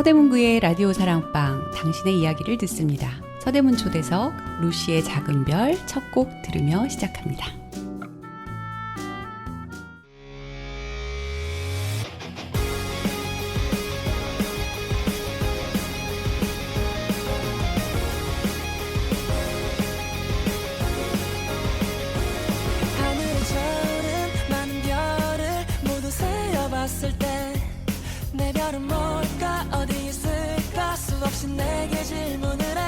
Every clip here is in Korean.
서대문구의 라디오 사랑방, 당신의 이야기를 듣습니다. 서대문 초대석, 루시의 작은 별 첫 곡 들으며 시작합니다. 하늘에 저른 많은 별을 모두 세어봤을 때 내 별은 뭘까 어디 있을까 수없이 내게 질문을 해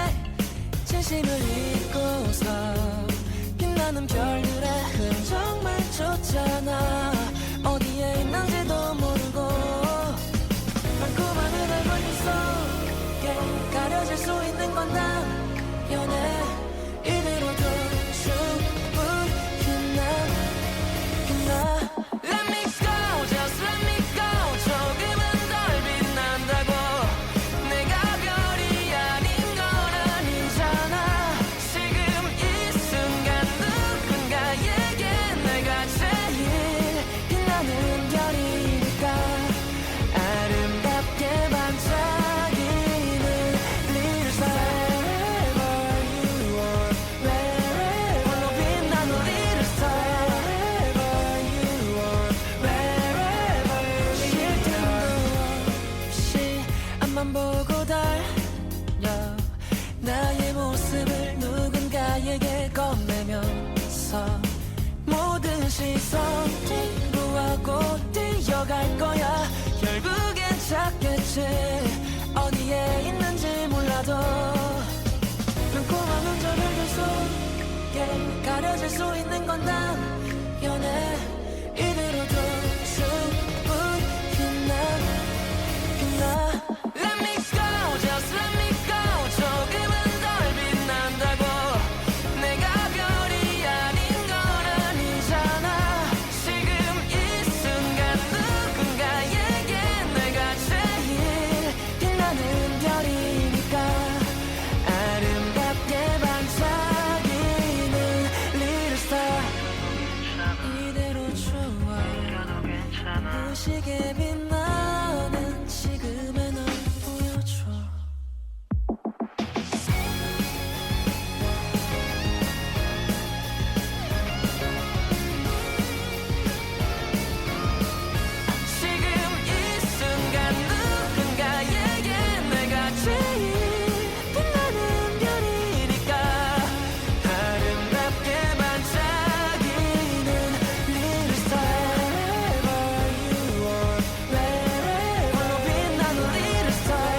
진심을 잊고서 빛나는 별들의 흔적만 쫓아나 어디에 있는지도 모르고 많고 많은 얼굴 속에 가려질 수 있는 건 난 연애 이대로도 충분히 난 Let me go, just let me go 조금은 덜 빛난다고 내가 별이 아닌 건 아니잖아 지금 이 순간 누군가에게 내가 제일 빛나는 별이니까 아름답게 반짝이는 little star Wherever you are, wherever 홀로 빛나는 little star Wherever you are, wherever 쉴 틈도 없이 앞만 보고 달려 나의 모습을 누군가에게 건네면서 모든 시선 뒤로 하고 뛰어갈 거야 결국엔 찾겠지 어디에 있는지 몰라도 많고 많은 저별들 속에 가려질 수 있는 건 난 연애 이대로도 충분히 난 Let me go, just let me go 조금은 덜 빛난다고 내가 별이 아닌 건 아니잖아 지금 이 순간 누군가에게 내가 제일 빛나는 별이니까 아름답게 반짝이는 little star 이대로 좋아 무시게 빛나는 지금의 널 보여줘 지금 이 순간 누군가에게 내가 제일 빛나는 별이니까 아름답게 반짝이는 little star Wherever you are, wherever 홀로 빛나는 little star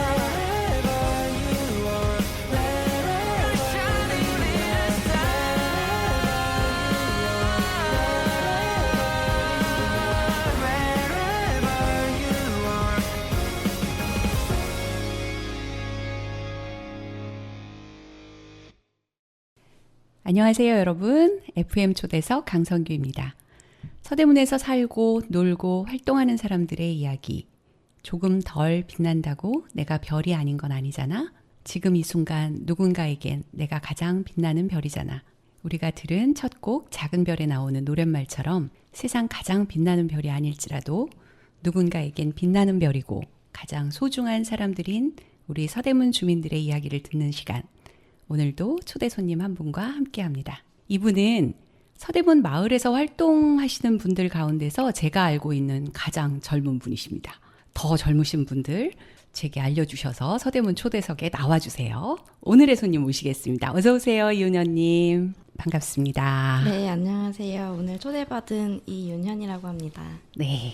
Wherever you are, wherever shining little star Wherever you are 안녕하세요 여러분, FM 초대석 강성규입니다. 서대문에서 살고 놀고 활동하는 사람들의 이야기, 조금 덜 빛난다고 내가 별이 아닌 건 아니잖아. 지금 이 순간 누군가에겐 내가 가장 빛나는 별이잖아. 우리가 들은 첫 곡 작은 별에 나오는 노랫말처럼 세상 가장 빛나는 별이 아닐지라도 누군가에겐 빛나는 별이고 가장 소중한 사람들인 우리 서대문 주민들의 이야기를 듣는 시간. 오늘도 초대 손님 한 분과 함께합니다. 이분은 서대문 마을에서 활동하시는 분들 가운데서 제가 알고 있는 가장 젊은 분이십니다. 더 젊으신 분들 제게 알려주셔서 서대문 초대석에 나와주세요. 오늘의 손님 모시겠습니다. 어서 오세요, 이윤현님. 반갑습니다. 네, 안녕하세요. 오늘 초대받은 이윤현이라고 합니다. 네.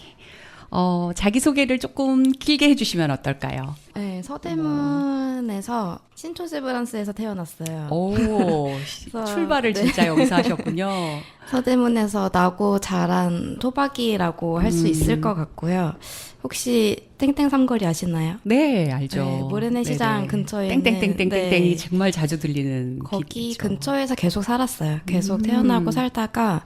자기소개를 조금 길게 해주시면 어떨까요? 네, 서대문에서 신촌세브란스에서 태어났어요. 오, 출발을 네. 진짜 여기서 하셨군요. 서대문에서 나고 자란 토박이라고 할 수 있을 것 같고요. 혹시 땡땡 삼거리 아시나요? 네, 알죠. 네, 모래내 시장 네네. 근처에 있는 땡땡땡땡땡이 네. 정말 자주 들리는 거기 길이죠. 근처에서 계속 살았어요. 계속 태어나고 살다가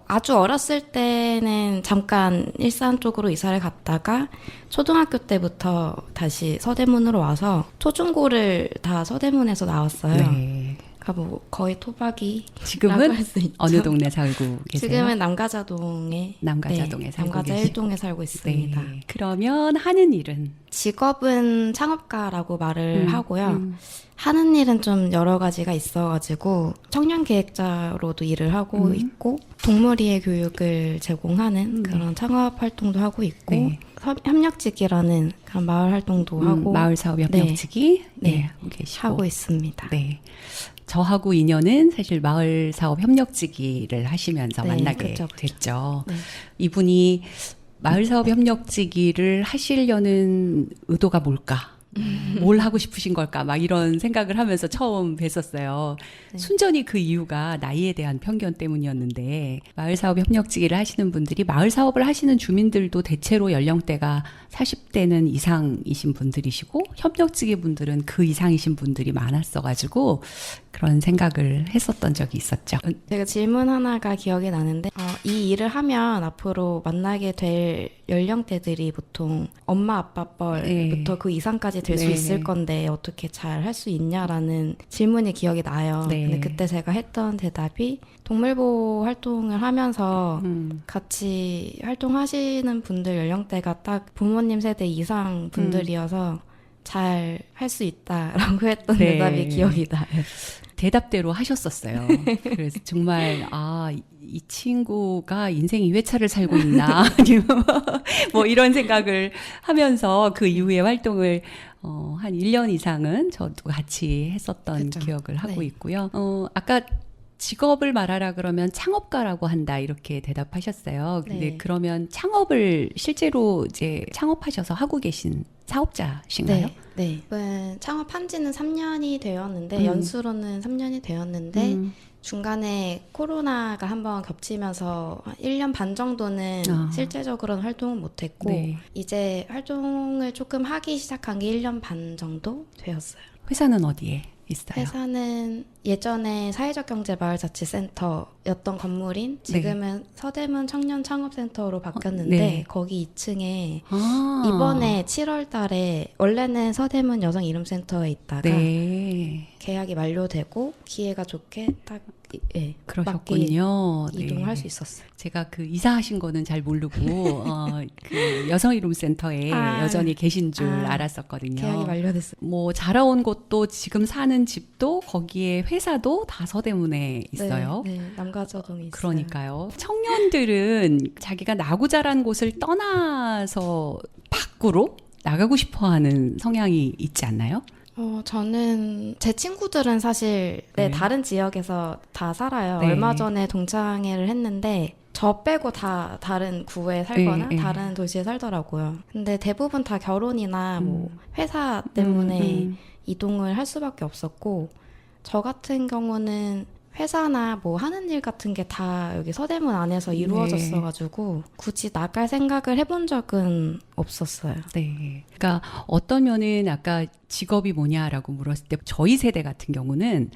아주 어렸을 때는 잠깐 일산 쪽으로 이사를 갔다가 초등학교 때부터 다시 서대문으로 와서 초중고를 다 서대문에서 나왔어요. 네. 뭐 거의 토박이 지금은 할수 있죠. 어느 동네 살고 계세요? 지금은 남가자동에 남가자동에 살고 남가자 계시고. 1동에 살고 있습니다. 네. 그러면 하는 일은? 직업은 창업가라고 말을 하고요. 하는 일은 좀 여러 가지가 있어가지고 청년 기획자로도 일을 하고 있고 동물이의 교육을 제공하는 그런 창업 활동도 하고 있고 네. 협력지기라는 그런 마을 활동도 하고 마을 사업 협력지기 네. 하고 계시고. 하고 있습니다. 네. 저하고 인연은 사실 마을 사업 협력지기를 하시면서 네, 만나게 그쵸. 됐죠. 네. 이분이 마을 사업 협력지기를 하시려는 의도가 뭘까? 뭘 하고 싶으신 걸까? 막 이런 생각을 하면서 처음 뵀었어요. 네. 순전히 그 이유가 나이에 대한 편견 때문이었는데 마을 사업 협력지기를 하시는 분들이 마을 사업을 하시는 주민들도 대체로 연령대가 40대는 이상이신 분들이시고 협력지기 분들은 그 이상이신 분들이 많았어가지고 그런 생각을 했었던 적이 있었죠. 제가 질문 하나가 기억이 나는데 이 일을 하면 앞으로 만나게 될 연령대들이 보통 엄마 아빠 뻘부터 네. 그 이상까지 될 수 네. 있을 건데 어떻게 잘 할 수 있냐라는 질문이 기억이 나요. 네. 근데 그때 제가 했던 대답이 동물보호 활동을 하면서 같이 활동하시는 분들 연령대가 딱 부모님 세대 이상 분들이어서 잘 할 수 있다라고 했던 네. 대답이 기억이 나요. 대답대로 하셨었어요. 그래서 정말 이 친구가 인생 2회차를 살고 있나 아니면 뭐 이런 생각을 하면서 그 이후에 활동을 한 1년 이상은 저도 같이 했었던 그쵸. 기억을 하고 네. 있고요. 아까 직업을 말하라 그러면 창업가라고 한다 이렇게 대답하셨어요. 근데 네. 그러면 창업을 실제로 이제 창업하셔서 하고 계신 사업자신가요? 네. 창업한 지는 3년이 되었는데 연수로는 3년이 되었는데 중간에 코로나가 한번 겹치면서 한 1년 반 정도는 실제적으로는 활동을 못했고 네. 이제 활동을 조금 하기 시작한 게 1년 반 정도 되었어요. 회사는 어디에 있어요? 회사는 예전에 사회적경제마을자치센터였던 건물인 지금은 서대문 청년창업센터로 바뀌었는데 네. 거기 2층에 아. 이번에 7월 달에 원래는 서대문 여성이름센터에 있다가 네. 계약이 만료되고 기회가 좋게 딱 그러셨군요. 맞게 이동을 할 수 있었어요. 제가 그 이사하신 거는 잘 모르고 그 여성이름센터에 여전히 계신 줄 알았었거든요. 계약이 만료됐어요. 뭐 자라온 곳도 지금 사는 집도 거기에 회사도 다 서대문에 있어요. 네, 남가저동에 있어요. 그러니까요. 청년들은 자기가 나고 자란 곳을 떠나서 밖으로 나가고 싶어하는 성향이 있지 않나요? 저는 제 친구들은 사실 네. 다른 지역에서 다 살아요. 네. 얼마 전에 동창회를 했는데 저 빼고 다 다른 구에 살거나 네, 네. 다른 도시에 살더라고요. 근데 대부분 다 결혼이나 뭐 회사 때문에 이동을 할 수밖에 없었고 저 같은 경우는 회사나 뭐 하는 일 같은 게 다 여기 서대문 안에서 이루어졌어가지고 굳이 나갈 생각을 해본 적은 없었어요. 네. 그러니까 어떤 면은 아까 직업이 뭐냐라고 물었을 때 저희 세대 같은 경우는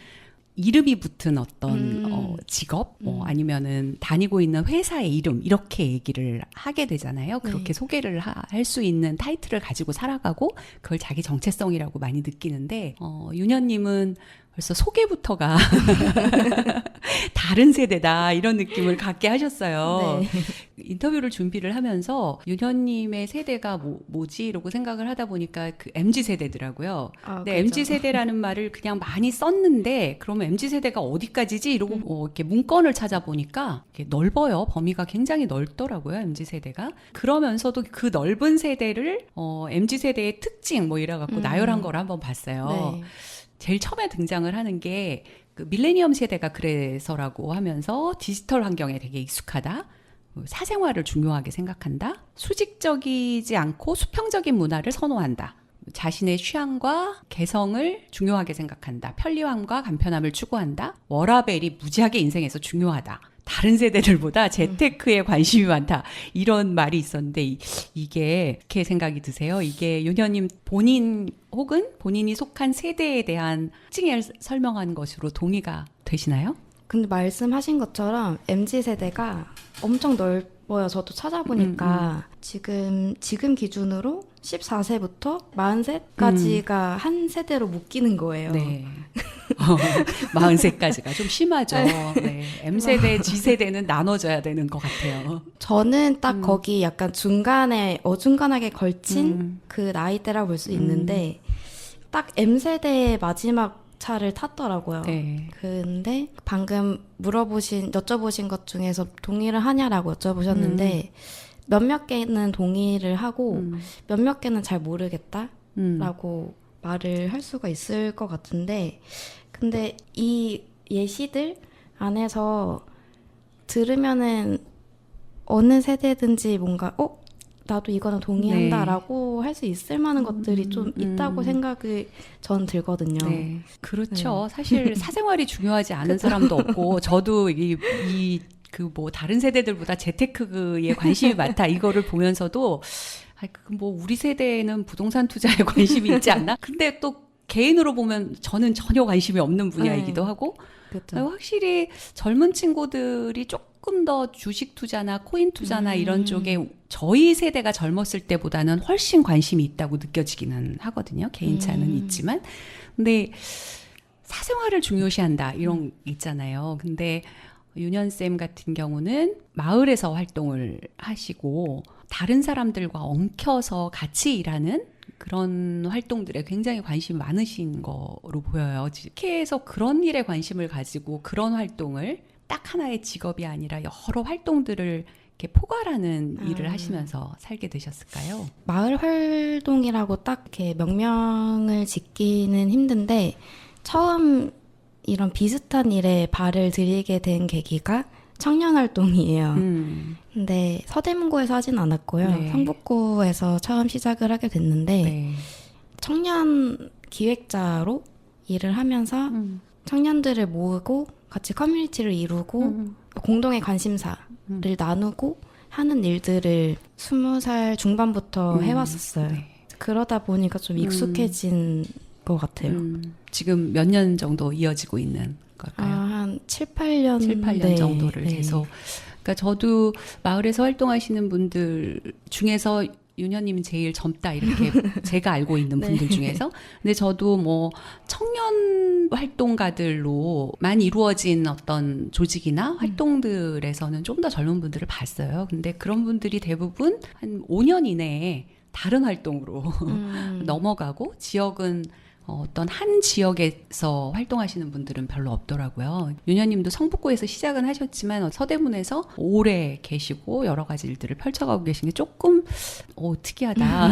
이름이 붙은 어떤 직업 아니면은 다니고 있는 회사의 이름 이렇게 얘기를 하게 되잖아요. 그렇게 소개를 할 수 있는 타이틀을 가지고 살아가고 그걸 자기 정체성이라고 많이 느끼는데 윤현님은 벌써 소개부터가 다른 세대다 이런 느낌을 갖게 하셨어요. 네. 인터뷰를 준비를 하면서 윤현님의 세대가 뭐지 이러고 생각을 하다 보니까 그 MZ 세대더라고요. 근데 그렇죠. MZ 세대라는 말을 그냥 많이 썼는데 그러면 MZ 세대가 어디까지지 이러고 이렇게 문건을 찾아보니까 이렇게 넓어요. 범위가 굉장히 넓더라고요. MZ 세대가. 그러면서도 그 넓은 세대를 MZ 세대의 특징 뭐 이래 갖고 나열한 걸 한번 봤어요. 네. 제일 처음에 등장을 하는 게 그 밀레니엄 세대가 그래서라고 하면서 디지털 환경에 되게 익숙하다. 사생활을 중요하게 생각한다. 수직적이지 않고 수평적인 문화를 선호한다. 자신의 취향과 개성을 중요하게 생각한다. 편리함과 간편함을 추구한다. 워라밸이 무지하게 인생에서 중요하다. 다른 세대들보다 재테크에 관심이 많다. 이런 말이 있었는데 이게 어떻게 생각이 드세요? 이게 윤현님 본인 혹은 본인이 속한 세대에 대한 특징을 설명한 것으로 동의가 되시나요? 근데 말씀하신 것처럼 MZ세대가 엄청 넓어요. 저도 찾아보니까 지금 기준으로 14세부터 40세까지가 한 세대로 묶이는 거예요. 네. 40세까지가 좀 심하죠. 네. M세대, G세대는 나눠져야 되는 것 같아요. 저는 딱 거기 약간 중간에 어중간하게 걸친 그 나이대라고 볼 수 있는데 딱 M세대의 마지막 차를 탔더라고요. 네. 근데 방금 여쭤보신 것 중에서 동의를 하냐라고 여쭤보셨는데 몇몇 개는 동의를 하고 몇몇 개는 잘 모르겠다라고 말을 할 수가 있을 것 같은데 근데 이 예시들 안에서 들으면은 어느 세대든지 뭔가 나도 이거는 동의한다라고 할 수 있을 만한 것들이 좀 있다고 생각이 전 들거든요. 네. 그렇죠. 사실 사생활이 중요하지 않은 사람도 없고 저도 다른 세대들보다 재테크에 관심이 많다 이거를 보면서도 우리 세대에는 부동산 투자에 관심이 있지 않나? 근데 또 개인으로 보면 저는 전혀 관심이 없는 분야이기도 하고 그렇죠. 확실히 젊은 친구들이 조금 더 주식 투자나 코인 투자나 이런 쪽에 저희 세대가 젊었을 때보다는 훨씬 관심이 있다고 느껴지기는 하거든요. 개인차는 있지만. 근데 사생활을 중요시한다 이런 게 있잖아요. 근데 윤현쌤 같은 경우는 마을에서 활동을 하시고 다른 사람들과 엉켜서 같이 일하는 그런 활동들에 굉장히 관심이 많으신 거로 보여요. 특히해서 그런 일에 관심을 가지고 그런 활동을 딱 하나의 직업이 아니라 여러 활동들을 이렇게 포괄하는 일을 하시면서 살게 되셨을까요? 마을 활동이라고 딱 이렇게 명명을 짓기는 힘든데 처음 이런 비슷한 일에 발을 들이게 된 계기가 청년 활동이에요. 근데 서대문구에서 하진 않았고요. 네. 성북구에서 처음 시작을 하게 됐는데 네. 청년 기획자로 일을 하면서 청년들을 모으고 같이 커뮤니티를 이루고 공동의 관심사를 나누고 하는 일들을 20살 중반부터 해왔었어요. 네. 그러다 보니까 좀 익숙해진 것 같아요. 지금 몇 년 정도 이어지고 있는 걸까요? 한 7, 8년? 7, 8년 네, 정도를 네. 계속. 그러니까 저도 마을에서 활동하시는 분들 중에서 윤현님이 제일 젊다 이렇게 제가 알고 있는 분들 중에서. 근데 저도 청년 활동가들로만 이루어진 어떤 조직이나 활동들에서는 좀 더 젊은 분들을 봤어요. 근데 그런 분들이 대부분 한 5년 이내에 다른 활동으로 넘어가고 지역은 어떤 한 지역에서 활동하시는 분들은 별로 없더라고요. 윤현님도 성북구에서 시작은 하셨지만 서대문에서 오래 계시고 여러 가지 일들을 펼쳐가고 계신 게 조금 특이하다.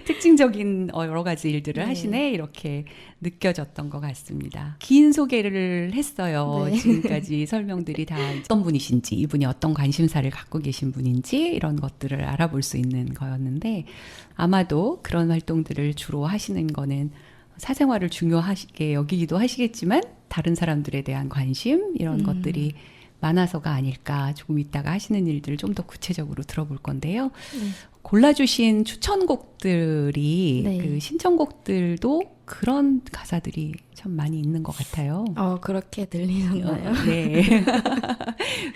특징적인 여러 가지 일들을 하시네 이렇게 느껴졌던 것 같습니다. 긴 소개를 했어요. 네. 지금까지 설명들이 다 어떤 분이신지 이분이 어떤 관심사를 갖고 계신 분인지 이런 것들을 알아볼 수 있는 거였는데 아마도 그런 활동들을 주로 하시는 거는 사생활을 중요하게 여기기도 하시겠지만 다른 사람들에 대한 관심 이런 것들이 많아서가 아닐까. 조금 이따가 하시는 일들을 좀 더 구체적으로 들어볼 건데요. 골라주신 추천곡들이 네. 그 신청곡들도 그런 가사들이 참 많이 있는 것 같아요. 그렇게 들리셨나요? 네.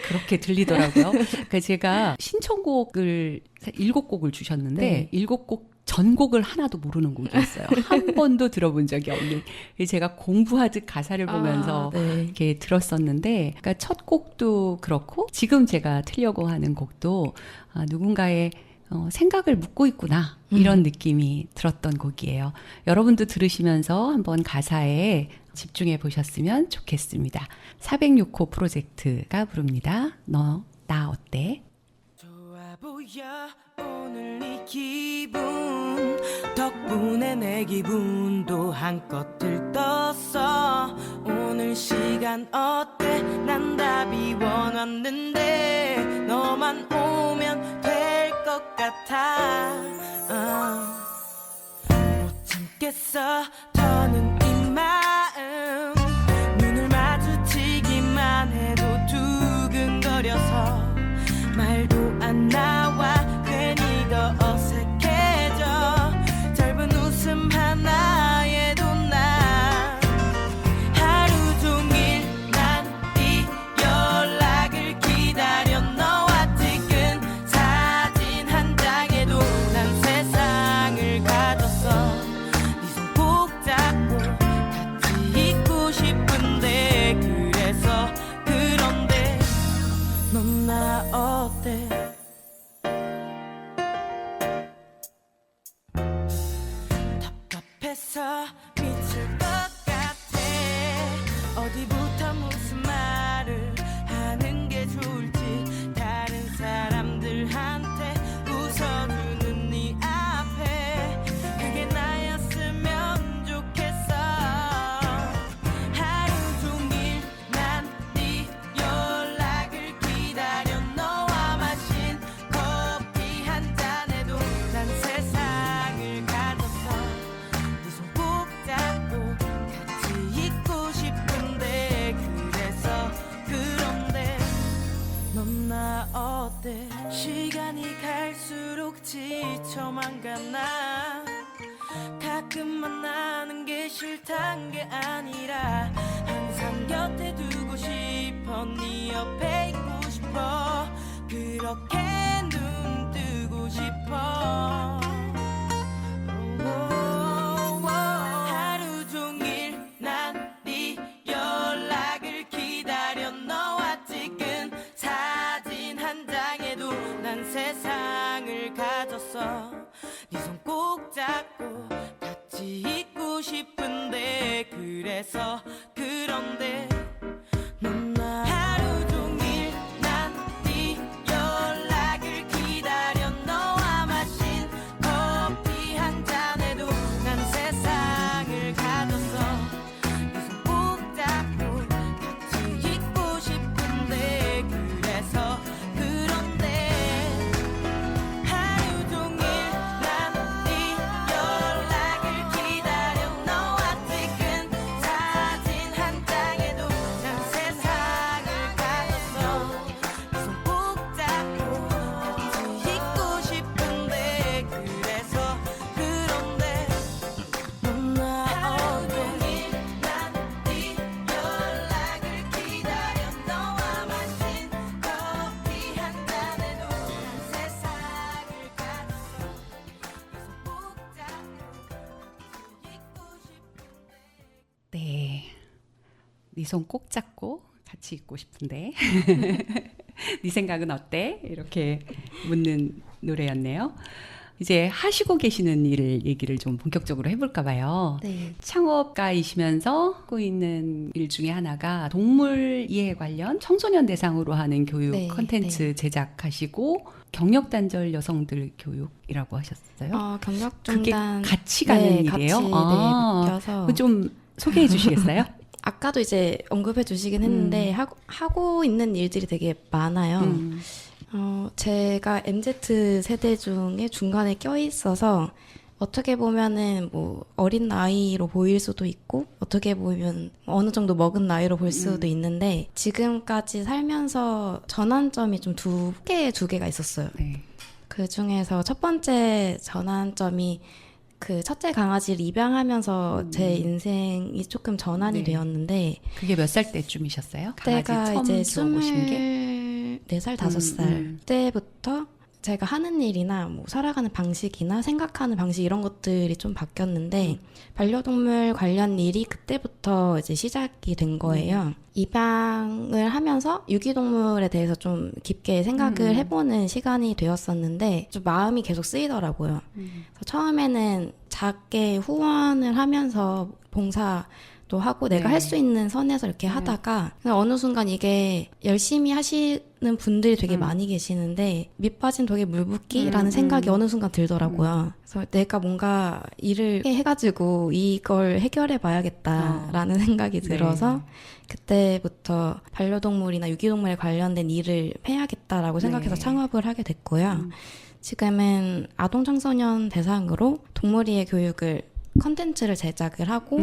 그렇게 들리더라고요. 그러니까 제가 신청곡을 7곡을 주셨는데 네. 7곡 전곡을 하나도 모르는 곡이 있어요. 한 번도 들어본 적이 없는. 제가 공부하듯 가사를 보면서 네. 이렇게 들었었는데, 그러니까 첫 곡도 그렇고 지금 제가 틀려고 하는 곡도 누군가의 생각을 묻고 있구나 이런 느낌이 들었던 곡이에요. 여러분도 들으시면서 한번 가사에 집중해 보셨으면 좋겠습니다. 406호 프로젝트가 부릅니다. 너 나 어때? 좋아 보여 오늘 이 기분 덕분에 내 기분도 한껏 들떴어. 오늘 시간 어때 난 답이 원했는데 너만 오면 될 것 같아. 못 참겠어 더는 이 마음 눈을 마주치기만 해도 두근거려서 말도 안 나와 괜히 더 어색해져. 짧은 웃음 하나에도 난 하루 종일 난 어때 시간이 갈수록 지쳐만 가나 가끔 만나는 게 싫단 게 아니라 항상 곁에 두고 싶어 네 옆에 있고 싶어 그렇게 눈 뜨고 싶어 하루 종일 난 네 연락을 기다려 너와 찍은 사진 한 장에도 난 세상을 가졌어 네 손 꼭 잡고 같이 있고 싶은데 그래서 그런데 넌 나 하루 종일 난 네 연락을 기다려 너와 마신 커피 한 잔에도 난 세상을 가졌어 네 손 꼭 잡고 같이 있고 싶은데 그래서 그런데 하루 종일 난 네 연락을 기다려 너와 찍은 사진 한 장에도 난 세상을 가졌어 네 손 꼭 잡고 같이 있고 싶은데 그래서 그런데 넌 나 하루 종일 난 네 연락을 기다려 너와 마신 커피 한 잔에도 난 세상을 가졌어 네 손 꼭 잡고 같이 있고 싶은데 네. 네 손 꼭 잡고 같이 있고 싶은데. 네 생각은 어때? 이렇게 묻는 노래였네요. 이제 하시고 계시는 일을 얘기를 좀 본격적으로 해볼까 봐요. 네. 창업가이시면서 하고 있는 일 중에 하나가 동물 이해 관련 청소년 대상으로 하는 교육 네, 콘텐츠 제작하시고 경력단절 여성들 교육이라고 하셨어요. 경력 그게 중단 같이 가는 네, 일이에요? 같이 아, 묶여서 그거 좀 소개해 주시겠어요? 아까도 이제 언급해 주시긴 했는데 하고 있는 일들이 되게 많아요. 제가 MZ 세대 중에 중간에 껴 있어서 어떻게 보면은 뭐 어린 나이로 보일 수도 있고 어떻게 보면 어느 정도 먹은 나이로 볼 수도 있는데 지금까지 살면서 전환점이 좀 두 개가 있었어요. 네. 그 중에서 첫 번째 전환점이 그 첫째 강아지를 입양하면서 제 인생이 조금 전환이 네. 되었는데 그게 몇 살 때쯤이셨어요? 강아지 그때가 처음 이제 키워보신 게? 24살, 5살 때부터 제가 하는 일이나 뭐 살아가는 방식이나 생각하는 방식 이런 것들이 좀 바뀌었는데 반려동물 관련 일이 그때부터 이제 시작이 된 거예요. 입양을 하면서 유기동물에 대해서 좀 깊게 생각을 해보는 시간이 되었었는데 좀 마음이 계속 쓰이더라고요. 그래서 처음에는 작게 후원을 하면서 봉사도 하고 내가 네. 할 수 있는 선에서 이렇게 하다가 어느 순간 이게 열심히 하시는 분들이 되게 많이 계시는데 밑 빠진 독에 물 붓기라는 생각이 어느 순간 들더라고요. 그래서 내가 뭔가 일을 해가지고 이걸 해결해 봐야겠다라는 생각이 들어서 그때부터 반려동물이나 유기동물에 관련된 일을 해야겠다라고 생각해서 창업을 하게 됐고요. 지금은 아동 청소년 대상으로 동물이해 교육을 컨텐츠를 제작을 하고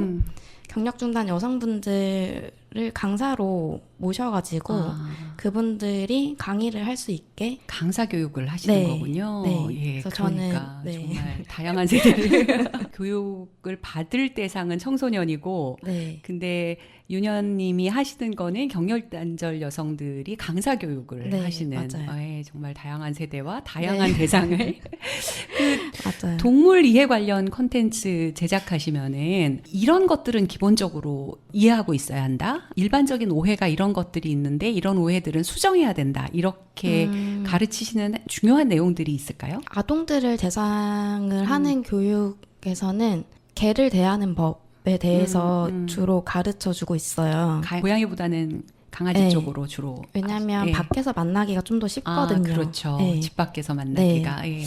경력중단 여성분들을 강사로 모셔가지고 그분들이 강의를 할 수 있게 강사 교육을 하시는 네. 거군요. 네. 예, 그래서 그러니까 저는, 네. 정말 다양한 세대를 교육을 받을 대상은 청소년이고 네. 근데 윤현님이 하시는 거는 경력단절 여성들이 강사 교육을 네, 하시는 맞아요. 예, 정말 다양한 세대와 다양한 대상을 맞아요. 동물 이해 관련 콘텐츠 제작하시면은 이런 것들은 기본적으로 이해하고 있어야 한다. 일반적인 오해가 이런 것들이 있는데 이런 오해들은 수정해야 된다. 이렇게 가르치시는 중요한 내용들이 있을까요? 아동들을 대상을 하는 교육에서는 개를 대하는 법에 대해서 주로 가르쳐 주고 있어요. 고양이보다는 강아지 네. 쪽으로 주로. 왜냐하면 예. 밖에서 만나기가 좀 더 쉽거든요. 그렇죠. 네. 집 밖에서 만나기가. 예.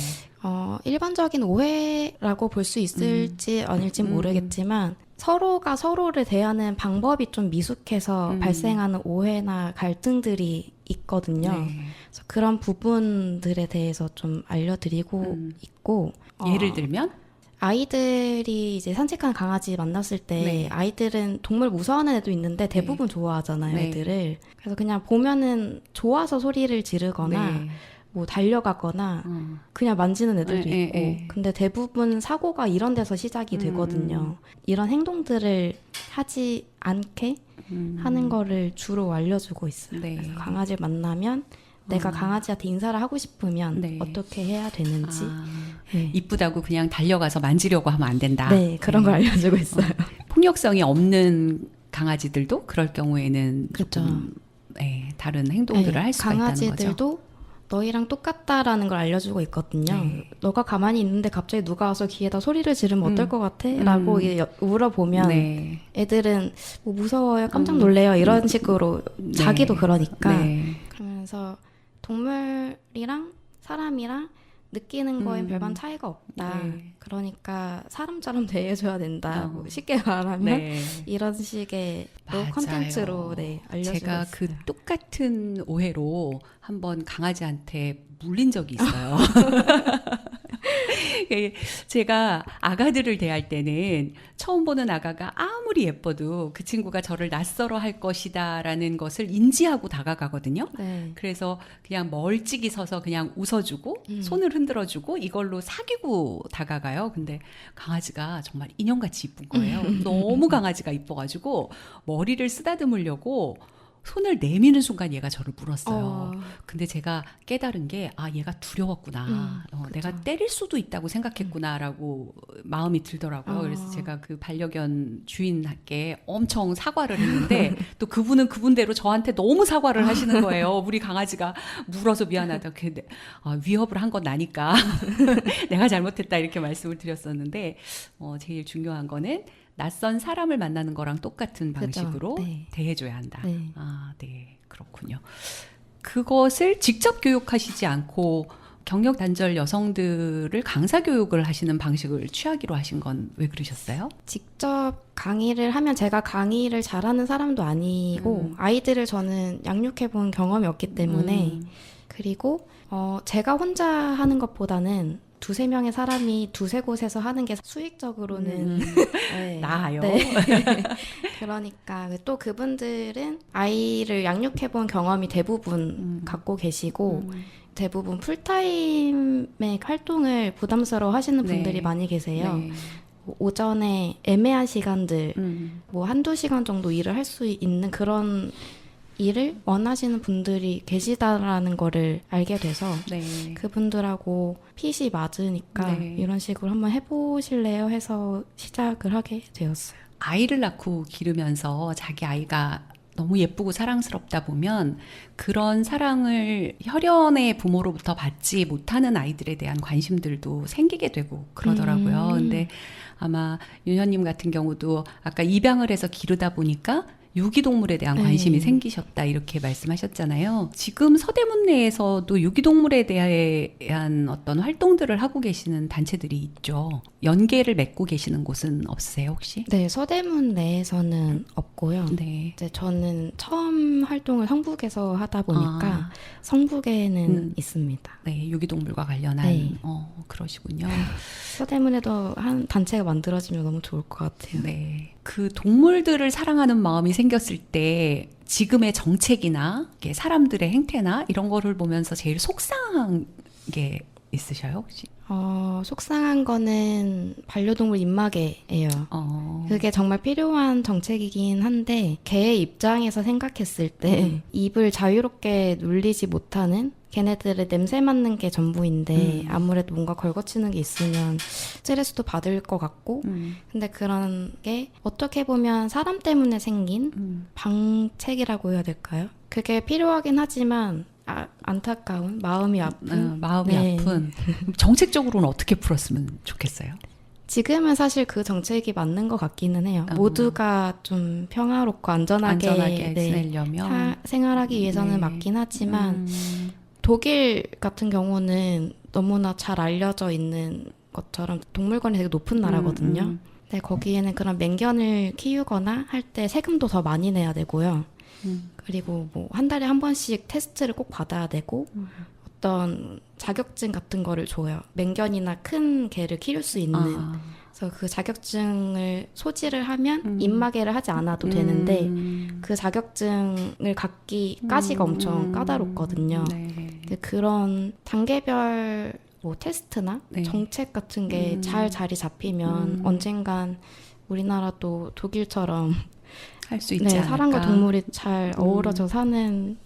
일반적인 오해라고 볼 수 있을지 아닐지 모르겠지만 서로가 서로를 대하는 방법이 좀 미숙해서 발생하는 오해나 갈등들이 있거든요. 네. 그래서 그런 부분들에 대해서 좀 알려드리고 있고 예를 들면 아이들이 이제 산책하는 강아지 만났을 때 네. 아이들은 동물 무서워하는 애도 있는데 대부분 좋아하잖아요, 네. 애들을. 그래서 그냥 보면은 좋아서 소리를 지르거나 네. 뭐 달려가거나 그냥 만지는 애들도 에, 있고 에. 근데 대부분 사고가 이런 데서 시작이 되거든요. 이런 행동들을 하지 않게 하는 거를 주로 알려주고 있어요. 네. 그래서 강아지를 만나면 내가 강아지한테 인사를 하고 싶으면 네. 어떻게 해야 되는지 아, 네. 이쁘다고 그냥 달려가서 만지려고 하면 안 된다. 네, 그런 걸 알려주고 있어요. 폭력성이 없는 강아지들도 그럴 경우에는 그렇죠. 조금 다른 행동들을 네, 할 수가 있다는 거죠. 강아지들도 너희랑 똑같다라는 걸 알려주고 있거든요. 네. 너가 가만히 있는데 갑자기 누가 와서 귀에다 소리를 지르면 어떨 것 같아? 라고 물어보면 네. 애들은 뭐 무서워요, 깜짝 놀래요 이런 식으로 네. 자기도 그러니까 네. 그러면서 동물이랑 사람이랑 느끼는 거엔 별반 차이가 없다. 네. 그러니까 사람처럼 대해줘야 된다. 어. 뭐 쉽게 말하면 네. 이런 식의 맞아요. 컨텐츠로 알려주고 제가 있어요. 그 똑같은 오해로 한번 강아지한테 물린 적이 있어요. 제가 아가들을 대할 때는 처음 보는 아가가 아무리 예뻐도 그 친구가 저를 낯설어 할 것이다라는 것을 인지하고 다가가거든요. 네. 그래서 그냥 멀찍이 서서 그냥 웃어주고 손을 흔들어주고 이걸로 사귀고 다가가요. 근데 강아지가 정말 인형같이 이쁜 거예요. 너무 강아지가 이뻐가지고 머리를 쓰다듬으려고 손을 내미는 순간 얘가 저를 물었어요. 근데 제가 깨달은 게, 얘가 두려웠구나. 내가 때릴 수도 있다고 생각했구나라고 마음이 들더라고요. 그래서 제가 그 반려견 주인께 엄청 사과를 했는데, 또 그분은 그분대로 저한테 너무 사과를 하시는 거예요. 우리 강아지가 물어서 미안하다. 근데, 위협을 한 건 나니까. 내가 잘못했다. 이렇게 말씀을 드렸었는데, 제일 중요한 거는, 낯선 사람을 만나는 거랑 똑같은 방식으로 네. 대해줘야 한다. 네. 네, 그렇군요. 그것을 직접 교육하시지 않고 경력 단절 여성들을 강사 교육을 하시는 방식을 취하기로 하신 건 왜 그러셨어요? 직접 강의를 하면 제가 강의를 잘하는 사람도 아니고 아이들을 저는 양육해 본 경험이 없기 때문에 그리고 제가 혼자 하는 것보다는 두세 명의 사람이 두세 곳에서 하는 게 수익적으로는 네. 나아요. 네. 그러니까 또 그분들은 아이를 양육해 본 경험이 대부분 갖고 계시고 대부분 풀타임의 활동을 부담스러워 하시는 분들이 네. 많이 계세요. 네. 오전에 애매한 시간들 뭐 한두 시간 정도 일을 할 수 있는 그런 일을 원하시는 분들이 계시다라는 거를 알게 돼서 네. 그분들하고 핏이 맞으니까 네. 이런 식으로 한번 해보실래요? 해서 시작을 하게 되었어요. 아이를 낳고 기르면서 자기 아이가 너무 예쁘고 사랑스럽다 보면 그런 사랑을 혈연의 부모로부터 받지 못하는 아이들에 대한 관심들도 생기게 되고 그러더라고요. 근데 아마 윤현님 같은 경우도 아까 입양을 해서 기르다 보니까 유기동물에 대한 관심이 생기셨다 이렇게 말씀하셨잖아요. 지금 서대문 내에서도 유기동물에 대한 어떤 활동들을 하고 계시는 단체들이 있죠. 연계를 맺고 계시는 곳은 없으세요 혹시? 네, 서대문 내에서는 없고요. 네. 이제 저는 처음 활동을 성북에서 하다 보니까 성북에는 있습니다. 네, 유기동물과 관련한 네. 그러시군요. 서대문에도 한 단체가 만들어지면 너무 좋을 것 같아요. 네. 그 동물들을 사랑하는 마음이 생겼을 때 지금의 정책이나 이게 사람들의 행태나 이런 거를 보면서 제일 속상한 게 있으셔요, 혹시? 속상한 거는 반려동물 입마개예요. 그게 정말 필요한 정책이긴 한데 개의 입장에서 생각했을 때 입을 자유롭게 눌리지 못하는 걔네들의 냄새 맡는 게 전부인데 아무래도 뭔가 걸거치는 게 있으면 스트레스도 받을 것 같고 근데 그런 게 어떻게 보면 사람 때문에 생긴 방책이라고 해야 될까요? 그게 필요하긴 하지만 안타까운 마음이 아픈 마음이 네. 아픈 정책적으로는 어떻게 풀었으면 좋겠어요? 지금은 사실 그 정책이 맞는 것 같기는 해요. 모두가 좀 평화롭고 안전하게 지내려면 생활하기 위해서는 맞긴 하지만 독일 같은 경우는 너무나 잘 알려져 있는 것처럼 동물권이 되게 높은 나라거든요. 근데 거기에는 그런 맹견을 키우거나 할 때 세금도 더 많이 내야 되고요. 그리고 뭐 한 달에 한 번씩 테스트를 꼭 받아야 되고 어떤 자격증 같은 거를 줘요. 맹견이나 큰 개를 키울 수 있는. 그래서 그래서 그 자격증을 소지를 하면 입마개를 하지 않아도 되는데 그 자격증을 갖기까지가 엄청 까다롭거든요. 네. 근데 그런 단계별 뭐 테스트나 네. 정책 같은 게 잘 자리 잡히면 언젠간 우리나라도 독일처럼 할 수 있지 네, 않을까. 사람과 동물이 잘 어우러져 사는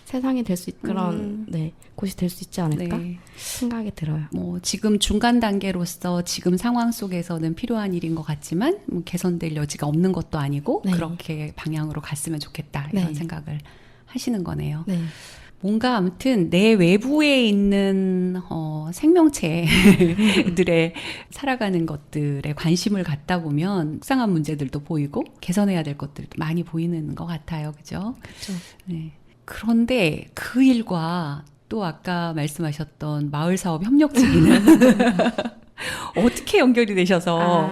세상이 될 수 그런 네, 곳이 될 수 있지 않을까 네. 생각이 들어요. 뭐 지금 중간 단계로서 지금 상황 속에서는 필요한 일인 것 같지만 뭐 개선될 여지가 없는 것도 아니고 네. 그렇게 방향으로 갔으면 좋겠다 이런 네. 생각을 하시는 거네요. 네. 뭔가 아무튼 내 외부에 있는 생명체들의 살아가는 것들에 관심을 갖다 보면 속상한 문제들도 보이고 개선해야 될 것들도 많이 보이는 것 같아요. 그죠? 그렇죠. 네. 그런데 그 일과 또 아까 말씀하셨던 마을사업 협력지기는 어떻게 연결이 되셔서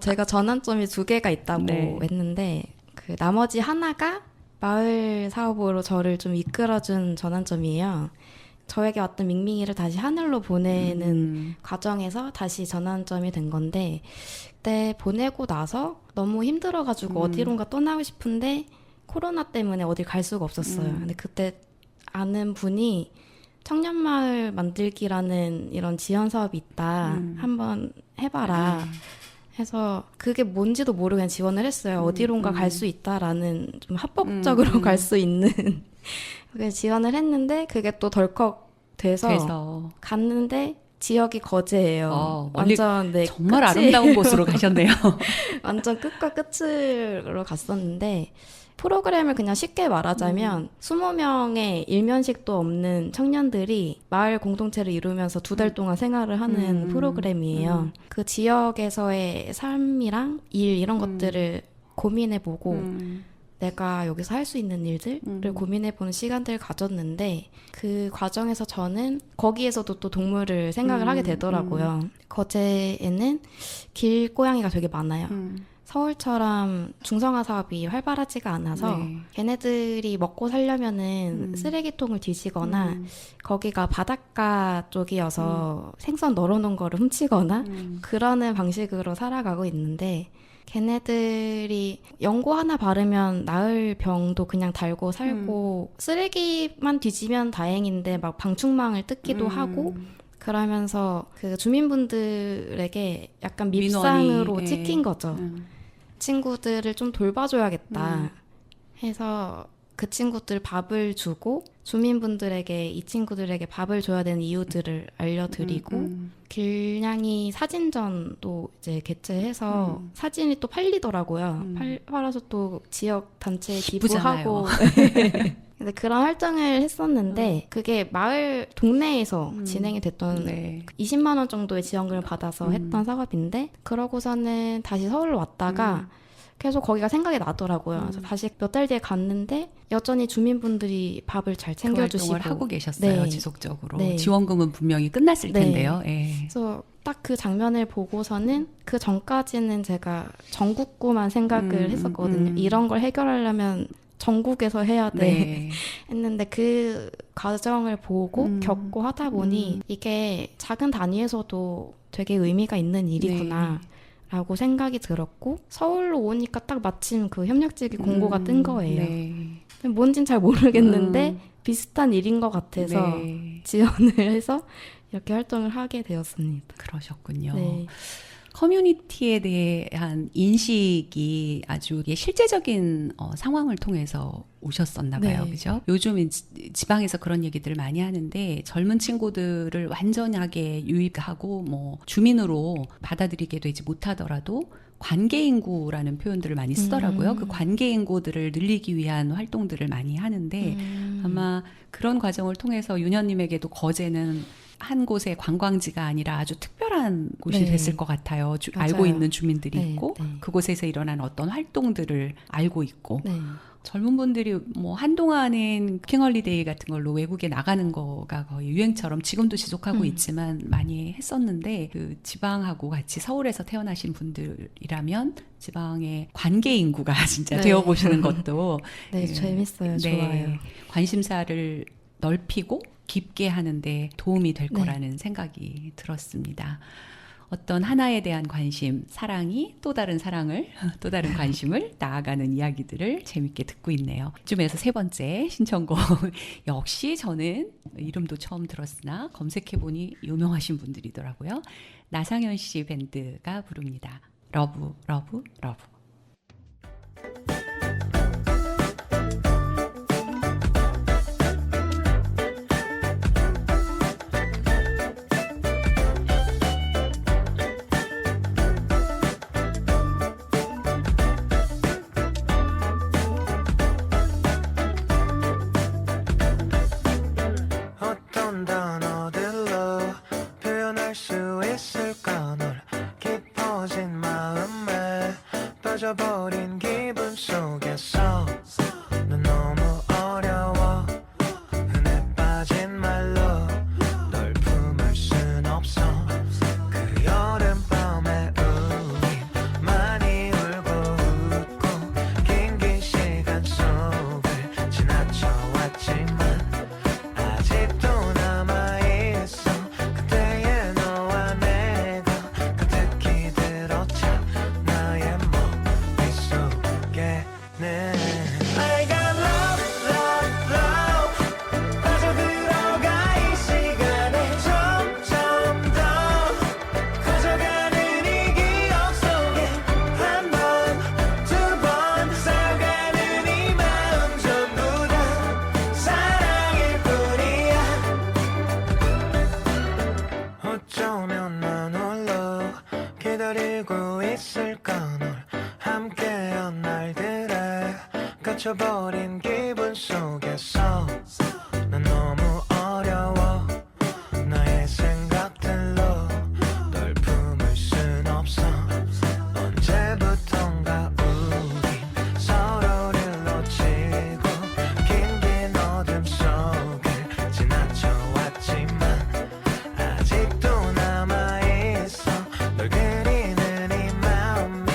제가 전환점이 두 개가 있다고 네. 했는데 그 나머지 하나가 마을 사업으로 저를 좀 이끌어준 전환점이에요. 저에게 왔던 밍밍이를 다시 하늘로 보내는 과정에서 다시 전환점이 된 건데 그때 보내고 나서 너무 힘들어가지고 어디론가 떠나고 싶은데 코로나 때문에 어딜 갈 수가 없었어요. 근데 그때 아는 분이 청년마을 만들기라는 이런 지원 사업이 있다. 한번 해봐라. 해서 그게 뭔지도 모르고 그냥 지원을 했어요. 어디론가 갈 수 있다라는 좀 합법적으로 갈 수 있는 그게 지원을 했는데 그게 또 덜컥 돼서 갔는데 지역이 거제예요. 완전 네, 정말 아름다운 곳으로 가셨네요. 완전 끝과 끝으로 갔었는데 프로그램을 그냥 쉽게 말하자면 20명의 일면식도 없는 청년들이 마을 공동체를 이루면서 2달 동안 생활을 하는 프로그램이에요. 그 지역에서의 삶이랑 일 이런 것들을 고민해보고 내가 여기서 할 수 있는 일들을 고민해보는 시간들을 가졌는데 그 과정에서 저는 거기에서도 또 동물을 생각을 하게 되더라고요. 거제에는 길고양이가 되게 많아요. 서울처럼 중성화 사업이 활발하지가 않아서 네. 걔네들이 먹고 살려면은 쓰레기통을 뒤지거나 거기가 바닷가 쪽이어서 생선 널어놓은 거를 훔치거나 그러는 방식으로 살아가고 있는데 걔네들이 연고 하나 바르면 나을 병도 그냥 달고 살고 쓰레기만 뒤지면 다행인데 막 방충망을 뜯기도 하고 그러면서 그 주민분들에게 약간 밉상으로 민원이, 찍힌 거죠. 친구들을 좀 돌봐줘야겠다 해서 그 친구들 밥을 주고 주민분들에게 이 친구들에게 밥을 줘야 되는 이유들을 알려드리고 길냥이 사진전도 이제 개최해서 사진이 또 팔리더라고요. 팔아서 또 지역 단체에 기부하고 근데 그런 활동을 했었는데 그게 마을 동네에서 진행이 됐던 20만 원 정도의 지원금을 받아서 했던 사업인데 그러고서는 다시 서울로 왔다가 계속 거기가 생각이 나더라고요. 그래서 다시 몇 달 뒤에 갔는데 여전히 주민분들이 밥을 잘 챙겨주시고 그 활동을 하고 계셨어요. 네. 지속적으로. 네. 지원금은 분명히 끝났을 네. 텐데요. 예. 그래서 딱 그 장면을 보고서는 그 전까지는 제가 전국구만 생각을 했었거든요. 이런 걸 해결하려면 전국에서 해야 돼 네. 했는데 그 과정을 보고 겪고 하다 보니 이게 작은 단위에서도 되게 의미가 있는 일이구나 라고 생각이 들었고 서울로 오니까 딱 마침 그 협력지기 공고가 뜬 거예요. 네. 뭔진 잘 모르겠는데 비슷한 일인 것 같아서 지원을 해서 이렇게 활동을 하게 되었습니다. 그러셨군요. 네. 커뮤니티에 대한 인식이 아주 실제적인 상황을 통해서 오셨었나 봐요. 네. 그죠? 요즘 지방에서 그런 얘기들을 많이 하는데 젊은 친구들을 완전하게 유입하고 뭐 주민으로 받아들이게 되지 못하더라도 관계인구라는 표현들을 많이 쓰더라고요. 그 관계인구들을 늘리기 위한 활동들을 많이 하는데 아마 그런 과정을 통해서 윤현님에게도 거제는 한 곳의 관광지가 아니라 아주 특별한 곳이 네. 됐을 것 같아요. 맞아요. 알고 있는 주민들이 네, 있고 네. 그곳에서 일어난 어떤 활동들을 알고 있고 네. 젊은 분들이 뭐 한동안은 킹홀리데이 같은 걸로 외국에 나가는 거가 거의 유행처럼 지금도 지속하고 있지만 많이 했었는데 그 지방하고 같이 서울에서 태어나신 분들이라면 지방의 관계 인구가 진짜 네. 되어보시는 것도 네, 재밌어요. 좋아요. 관심사를 넓히고 깊게 하는데 도움이 될 네. 거라는 생각이 들었습니다. 어떤 하나에 대한 관심, 사랑이 또 다른 사랑을, 또 다른 관심을 나아가는 이야기들을 재밌게 듣고 있네요. 이쯤에서 세 번째 신청곡. 역시 저는 이름도 처음 들었으나 검색해보니 유명하신 분들이더라고요. 나상현 씨 밴드가 부릅니다. 러브, 러브, 러브. 어떤 단어들로 표현할 수 있을까 널 깊어진 마음에 빠져버린 기분 속에서 넌 너무 어려워 흔해 빠진 말로 널 품을 순 없어 그 여름밤에 우린 많이 울고 웃고 긴 시간 속을 지나쳐왔지만 아직도 남아있어 그때의 너와 내가 가득히 들어차 나의 머릿속에는 I got love, love, love 빠져들어가 이 시간에 점점 더 커져가는 이 기억 속에 한 번, 두 번 쌓여가는 이 마음 전부 다 사랑일 뿐이야 어쩌면 난 홀로 기다리고 있을까 널 함께한 날들에 갇혀버린 기분 속에서 난 너무 어려워 나의 생각들로 널 품을 순 없어 언제부턴가 우린 서로를 놓치고 긴 어둠 속을 지나쳐왔지만 아직도 남아있어 널 그리는 이 마음이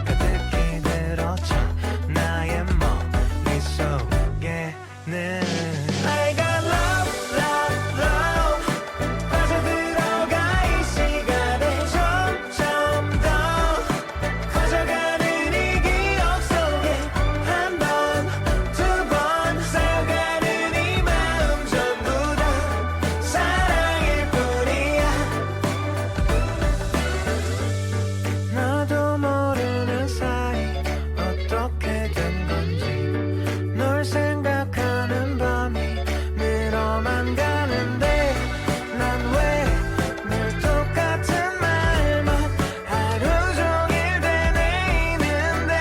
가득히 들어차 나의 머릿속에는 I got love, love, love 빠져들어가 이 시간에 점점 더 커져가는 이 기억 속에 한 번, 두 번 쌓여가는 이 마음 전부 다 사랑일 뿐이야 나도 모르는 사이 어떻게 된 건지 널 생각하는 밤이 늘어만 가는데 난 왜 늘 똑같은 말만 하루 종일 되뇌이는데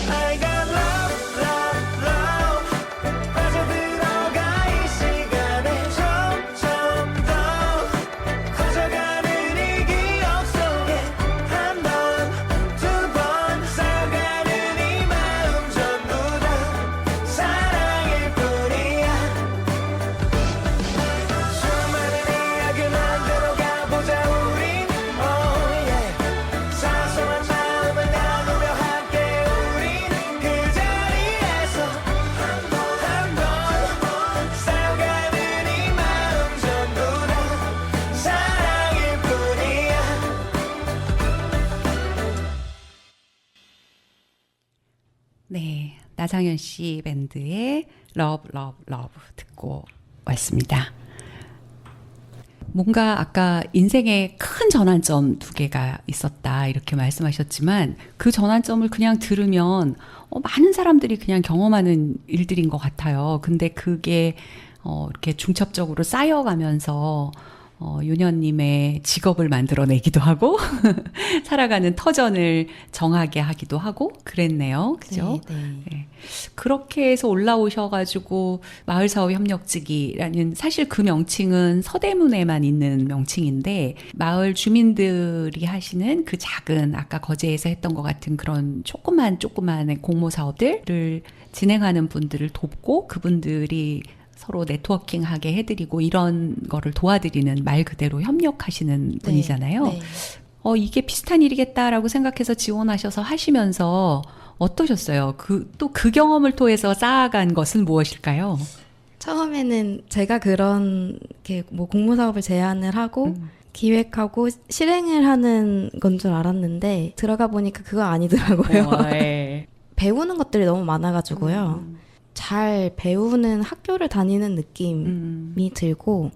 I got love, love, love 빠져들어가 이 시간에 점점 더 커져가는 이 기억 속에 한 번, 두 번 쌓여가는 이 마음 전부 다 사랑일 뿐이야 수많은 이야기 만들어 가보자 우린 oh yeah 사소한 마음을 나누며 함께 우린 그 자리에서 한 번 쌓여가는 이 마음 전부 다 사랑일 뿐이야 네, 나상현 씨 밴드의 러브, 러브, 러브 듣고 왔습니다. 뭔가 아까 인생에 큰 전환점 두 개가 있었다 이렇게 말씀하셨지만 그 전환점을 그냥 들으면 많은 사람들이 그냥 경험하는 일들인 것 같아요. 근데 그게 이렇게 중첩적으로 쌓여가면서 윤현님의 직업을 만들어내기도 하고 살아가는 터전을 정하게 하기도 하고 그랬네요. 그죠? 네. 그렇게 해서 올라오셔가지고 마을사업협력지기라는 사실 그 명칭은 서대문에만 있는 명칭인데 마을 주민들이 하시는 그 작은 아까 거제에서 했던 것 같은 그런 조그만 공모사업들을 진행하는 분들을 돕고 그분들이 서로 네트워킹하게 해드리고 이런 거를 도와드리는 말 그대로 협력하시는 분이잖아요. 네. 이게 비슷한 일이겠다라고 생각해서 지원하셔서 하시면서 어떠셨어요? 또 그 경험을 통해서 쌓아간 것은 무엇일까요? 처음에는 제가 그런 뭐 공모사업을 제안을 하고 기획하고 실행을 하는 건 줄 알았는데 들어가 보니까 그거 아니더라고요. 예. 배우는 것들이 너무 많아가지고요. 잘 배우는 학교를 다니는 느낌이 들고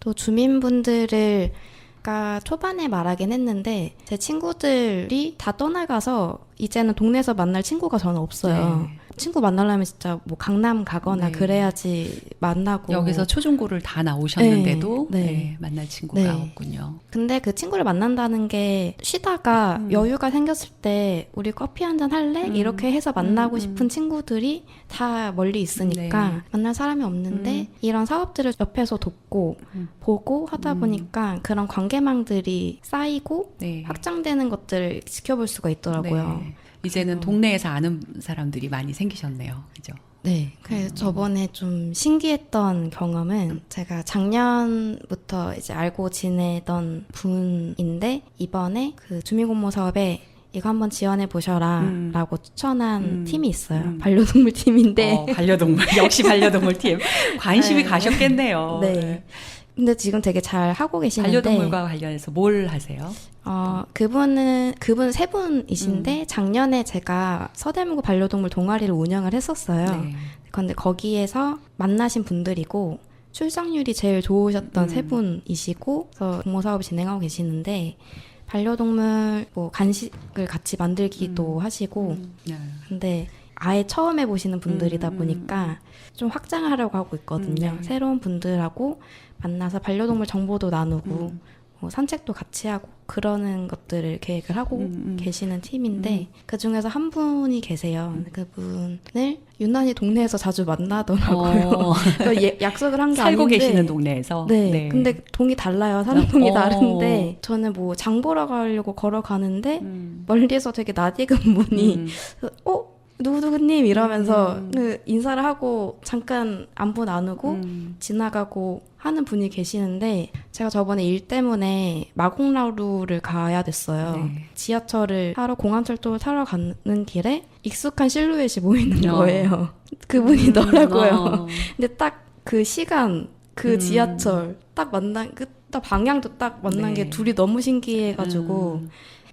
또 주민분들을 아까 초반에 말하긴 했는데 제 친구들이 다 떠나가서 이제는 동네에서 만날 친구가 저는 없어요. 네. 친구 만나려면 진짜 뭐 강남 가거나 네. 그래야지 만나고 여기서 초중고를 다 나오셨는데도 네, 네. 네, 만날 친구가 네. 없군요. 근데 그 친구를 만난다는 게 쉬다가 여유가 생겼을 때 우리 커피 한잔 할래? 이렇게 해서 만나고 싶은 친구들이 다 멀리 있으니까 네. 만날 사람이 없는데 이런 사업들을 옆에서 돕고 보고 하다 보니까 그런 관계망들이 쌓이고 네. 확장되는 것들을 지켜볼 수가 있더라고요. 네. 이제는 동네에서 아는 사람들이 많이 생기셨네요. 그죠? 네. 그래서 저번에 좀 신기했던 경험은 제가 작년부터 이제 알고 지내던 분인데 이번에 그 주민공모 사업에 이거 한번 지원해 보셔라 라고 추천한 팀이 있어요. 반려동물 팀인데 반려동물. 역시 반려동물 팀. 관심이 네. 가셨겠네요. 네. 근데 지금 되게 잘 하고 계시는데 반려동물과 관련해서 뭘 하세요? 그분 세 분이신데 작년에 제가 서대문구 반려동물 동아리를 운영을 했었어요. 네. 근데 거기에서 만나신 분들이고 출석률이 제일 좋으셨던 세 분이시고 그래서 공모 사업을 진행하고 계시는데 반려동물 뭐 간식을 같이 만들기도 하시고 네. 근데 아예 처음 해보시는 분들이다 보니까 좀 확장하려고 하고 있거든요. 네. 새로운 분들하고 만나서 반려동물 정보도 나누고 뭐 산책도 같이 하고 그러는 것들을 계획을 하고 계시는 팀인데 그 중에서 한 분이 계세요. 그분을 유난히 동네에서 자주 만나더라고요. 약속을 한 게 살고 아닌데 계시는 동네에서. 네. 근데 동이 달라요. 사는 동이 어. 다른데 저는 뭐 장 보러 가려고 걸어가는데 멀리에서 되게 낯익은 분이 누구누구님 이러면서 그 인사를 하고 잠깐 안부 나누고 지나가고 하는 분이 계시는데 제가 저번에 일 때문에 마곡나루를 가야 됐어요. 네. 지하철을 타러 공항철도를 타러 가는 길에 익숙한 실루엣이 보이는 거예요. 그분이더라고요. 근데 딱 그 시간, 그 지하철 딱 만난 딱 방향도 딱 만난 네. 게 둘이 너무 신기해가지고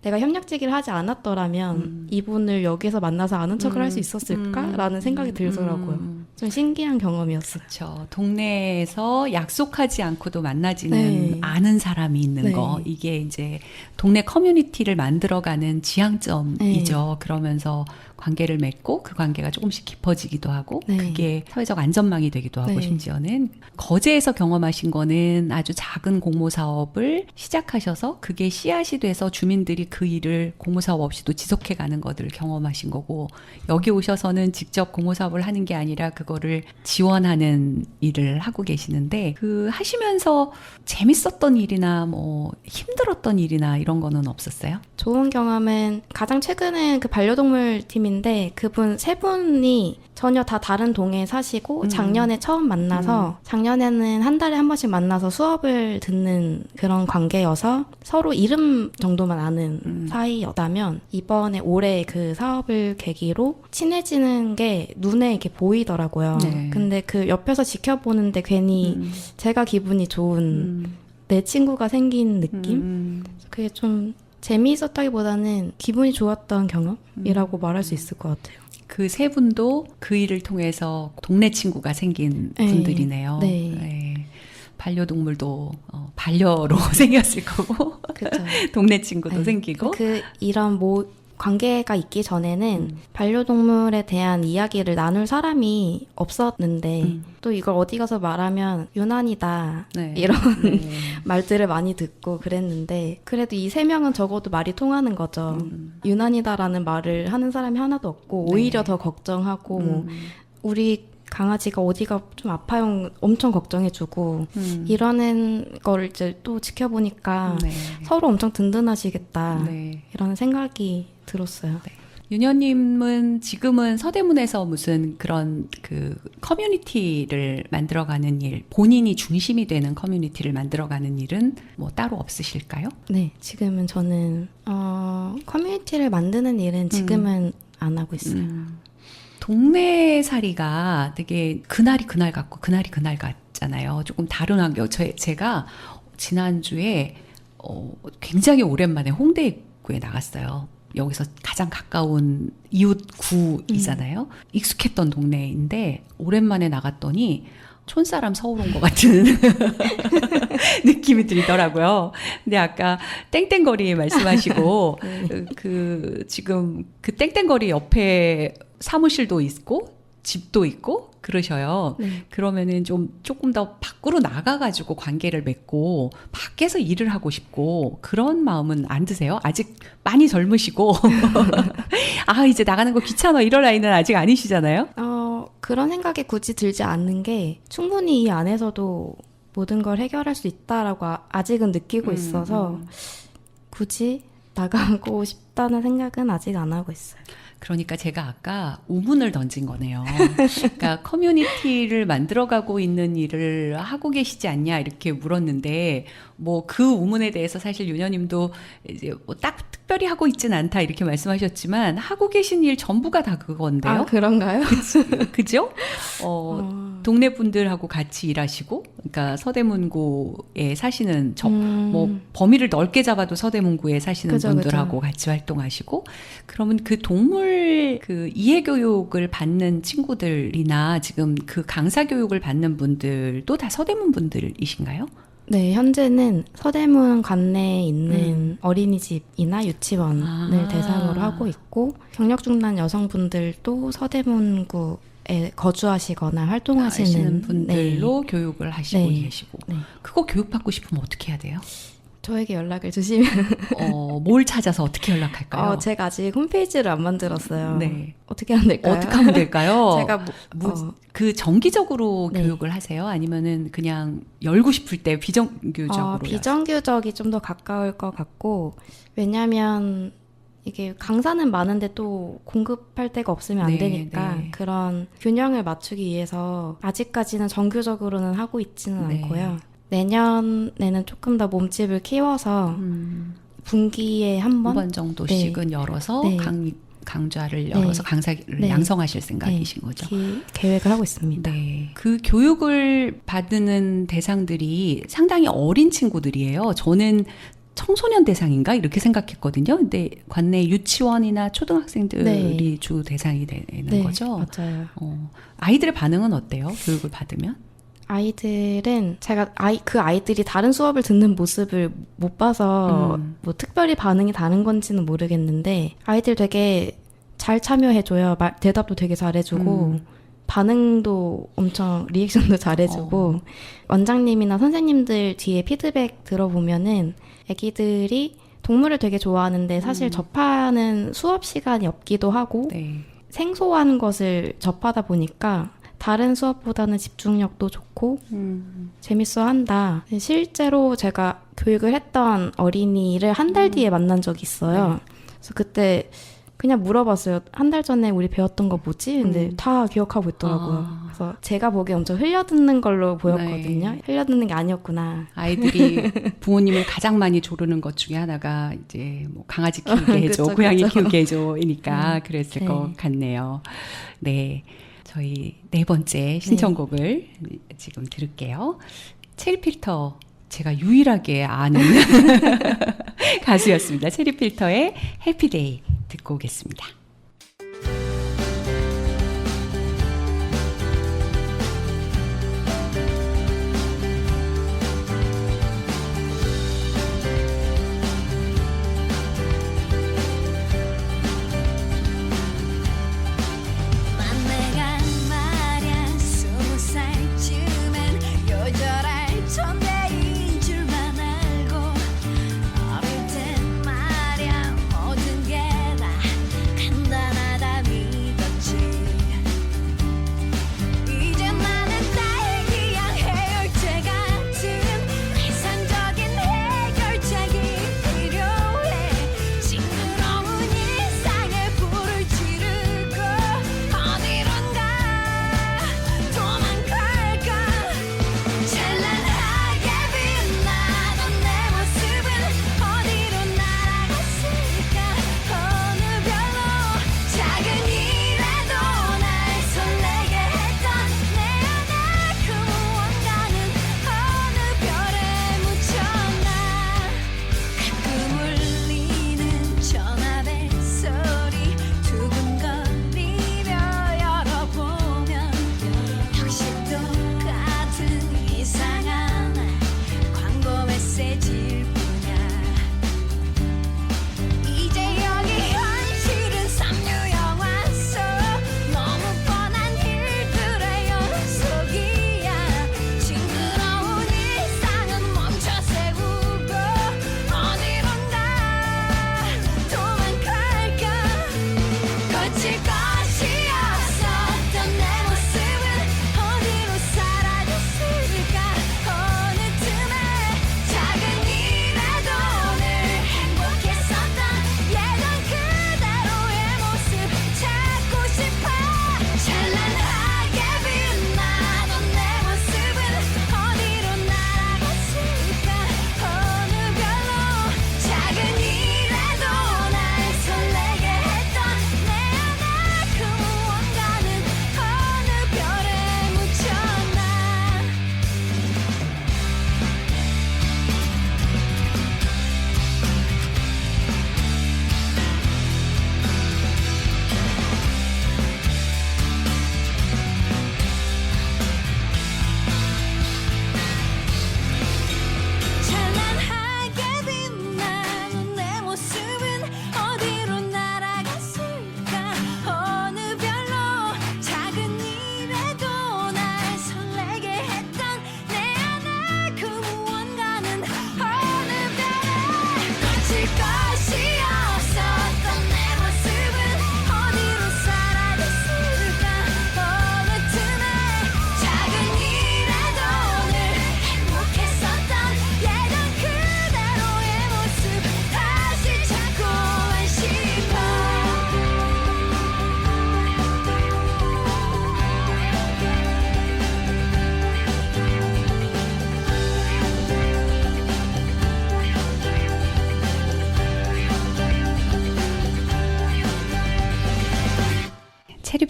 내가 협력제기를 하지 않았더라면 이분을 여기서 만나서 아는 척을 할 수 있었을까라는 생각이 들더라고요. 좀 신기한 경험이었어요. 그렇죠. 동네에서 약속하지 않고도 만나지는 네. 아는 사람이 있는 네. 거. 이게 이제 동네 커뮤니티를 만들어가는 지향점이죠. 그러면서 관계를 맺고 그 관계가 조금씩 깊어지기도 하고 네. 그게 사회적 안전망이 되기도 하고 네. 심지어는 거제에서 경험하신 거는 아주 작은 공모 사업을 시작하셔서 그게 씨앗이 돼서 주민들이 그 일을 공모 사업 없이도 지속해 가는 것들을 경험하신 거고 여기 오셔서는 직접 공모 사업을 하는 게 아니라 그거를 지원하는 일을 하고 계시는데 그 하시면서 재밌었던 일이나 뭐 힘들었던 일이나 이런 거는 없었어요? 좋은 경험은 가장 최근에 그 반려동물 팀인데 그분 세 분이 전혀 다 다른 동에 사시고 작년에 처음 만나서 작년에는 한 달에 한 번씩 만나서 수업을 듣는 그런 관계여서 서로 이름 정도만 아는 사이였다면 이번에 올해 그 사업을 계기로 친해지는 게 눈에 이렇게 보이더라고요. 네. 근데 그 옆에서 지켜보는데 괜히 제가 기분이 좋은 내 친구가 생긴 느낌? 그게 좀 재미있었다기보다는 기분이 좋았던 경험이라고 말할 수 있을 것 같아요. 그 세 분도 그 일을 통해서 동네 친구가 생긴 네. 분들이네요. 네. 네. 반려동물도 반려로 생겼을 거고 그죠. 동네 친구도 네. 생기고 이런 관계가 있기 전에는 반려동물에 대한 이야기를 나눌 사람이 없었는데 또 이걸 어디 가서 말하면 유난이다 네. 이런 네. 말들을 많이 듣고 그랬는데 그래도 이 세 명은 적어도 말이 통하는 거죠. 유난이다라는 말을 하는 사람이 하나도 없고 오히려 더 걱정하고 뭐 우리 강아지가 어디가 좀 아파요 엄청 걱정해주고 이러는 걸 이제 또 지켜보니까 네. 서로 엄청 든든하시겠다 네. 이런 생각이 들었어요. 윤현님은 지금은 서대문에서 무슨 그런 그 커뮤니티를 만들어가는 일, 본인이 중심이 되는 커뮤니티를 만들어가는 일은 뭐 따로 없으실까요? 네, 지금은 저는 커뮤니티를 만드는 일은 지금은 안 하고 있어요. 동네살이가 되게 그날이 그날 같고 그날이 그날 같잖아요. 조금 다른 환경. 제가 지난주에 굉장히 오랜만에 홍대구에 나갔어요. 여기서 가장 가까운 이웃구이잖아요. 익숙했던 동네인데 오랜만에 나갔더니 촌사람 서울 온 것 같은 느낌이 들더라고요. 근데 아까 땡땡거리 말씀하시고 지금 그 땡땡거리 옆에 사무실도 있고 집도 있고 그러셔요. 네. 그러면은 조금 더 밖으로 나가가지고 관계를 맺고 밖에서 일을 하고 싶고 그런 마음은 안 드세요? 아직 많이 젊으시고 이제 나가는 거 귀찮아 이럴 나이는 아직 아니시잖아요. 그런 생각이 굳이 들지 않는 게 충분히 이 안에서도 모든 걸 해결할 수 있다라고 아직은 느끼고 있어서 굳이 나가고 싶다는 생각은 아직 안 하고 있어요. 그러니까 제가 아까 우문을 던진 거네요. 그러니까 커뮤니티를 만들어가고 있는 일을 하고 계시지 않냐 이렇게 물었는데 뭐 그 우문에 대해서 사실 윤여님도 이제 뭐 딱 특별히 하고 있진 않다 이렇게 말씀하셨지만 하고 계신 일 전부가 다 그건데요. 아, 그런가요? 그죠? 동네 분들하고 같이 일하시고, 그러니까 서대문구에 사시는 뭐 범위를 넓게 잡아도 서대문구에 사시는 그죠, 분들하고 같이 활동하시고, 그러면 그 동물 그 이해 교육을 받는 친구들이나 지금 그 강사 교육을 받는 분들도 다 서대문 분들이신가요? 네, 현재는 서대문 관내에 있는 어린이집이나 유치원을 대상으로 하고 있고 경력중단 여성분들도 서대문구에 거주하시거나 활동하시는 분들로 교육을 하시고 네. 계시고 네. 그거 교육받고 싶으면 어떻게 해야 돼요? 저에게 연락을 주시면 뭘 찾아서 어떻게 연락할까요? 제가 아직 홈페이지를 안 만들었어요. 네. 어떻게 하면 될까요? 어떻게 하면 될까요? 제가 그 정기적으로 네. 교육을 하세요? 아니면은 그냥 열고 싶을 때 비정규적으로? 비정규적이 좀 더 가까울 것 같고 왜냐하면 이게 강사는 많은데 또 공급할 데가 없으면 안 네, 되니까 네. 그런 균형을 맞추기 위해서 아직까지는 정규적으로는 하고 있지는 네. 않고요. 내년에는 조금 더 몸집을 키워서 분기에 한 번? 5번 정도씩은 열어서 네. 강좌를 열어서 강사를 네. 양성하실 생각이신 거죠? 계획을 하고 있습니다. 네. 그 교육을 받는 대상들이 상당히 어린 친구들이에요. 저는 청소년 대상인가 이렇게 생각했거든요. 근데 관내 유치원이나 초등학생들이 네. 주 대상이 되는 네, 거죠. 맞아요. 아이들의 반응은 어때요? 교육을 받으면? 아이들은 제가 그 아이들이 다른 수업을 듣는 모습을 못 봐서 뭐 특별히 반응이 다른 건지는 모르겠는데 아이들 되게 잘 참여해줘요. 대답도 되게 잘해주고 반응도 엄청 리액션도 잘해주고 원장님이나 선생님들 뒤에 피드백 들어보면은 애기들이 동물을 되게 좋아하는데 사실 접하는 수업 시간이 없기도 하고 네. 생소한 것을 접하다 보니까 다른 수업보다는 집중력도 좋고 재밌어 한다. 실제로 제가 교육을 했던 어린이를 한 달 뒤에 만난 적이 있어요. 그래서 그때 그냥 물어봤어요. 한 달 전에 우리 배웠던 거 뭐지? 근데 다 기억하고 있더라고요. 그래서 제가 보기에 엄청 흘려듣는 걸로 보였거든요. 네. 흘려듣는 게 아니었구나. 아이들이 부모님을 가장 많이 조르는 것 중에 하나가 이제 뭐 강아지 키우게 해줘, 그쵸, 고양이 그쵸. 키우게 해줘이니까 그랬을 네. 것 같네요. 네, 저희 네 번째 신청곡을 지금 들을게요. 체리필터, 제가 유일하게 아는 가수였습니다. 체리필터의 해피데이 듣고 오겠습니다. 내가 말야 20살쯤엔 요절할 천재인 줄만 알고 어릴 땐 말야 모든 게 다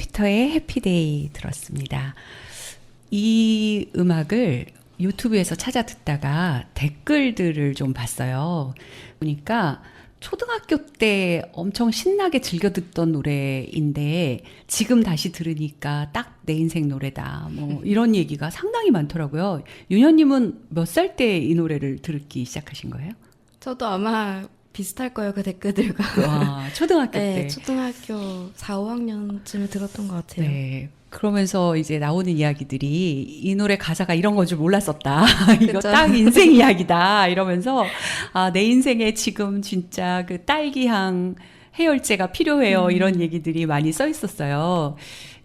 피터의 해피데이 들었습니다. 이 음악을 유튜브에서 찾아 듣다가 댓글들을 좀 봤어요. 보니까 초등학교 때 엄청 신나게 즐겨 듣던 노래인데 지금 다시 들으니까 딱 내 인생 노래다. 뭐 이런 얘기가 상당히 많더라고요. 윤현님은 몇 살 때 이 노래를 듣기 시작하신 거예요? 저도 아마 비슷할 거예요, 그 댓글들과. 와, 초등학교 네, 때. 초등학교 4, 5학년쯤에 들었던 것 같아요. 네. 그러면서 이제 나오는 이야기들이 이 노래 가사가 이런 건 줄 몰랐었다. 이거 그쵸. 딱 인생 이야기다. 이러면서 아, 내 인생에 지금 진짜 그 딸기향 해열제가 필요해요. 이런 얘기들이 많이 써 있었어요.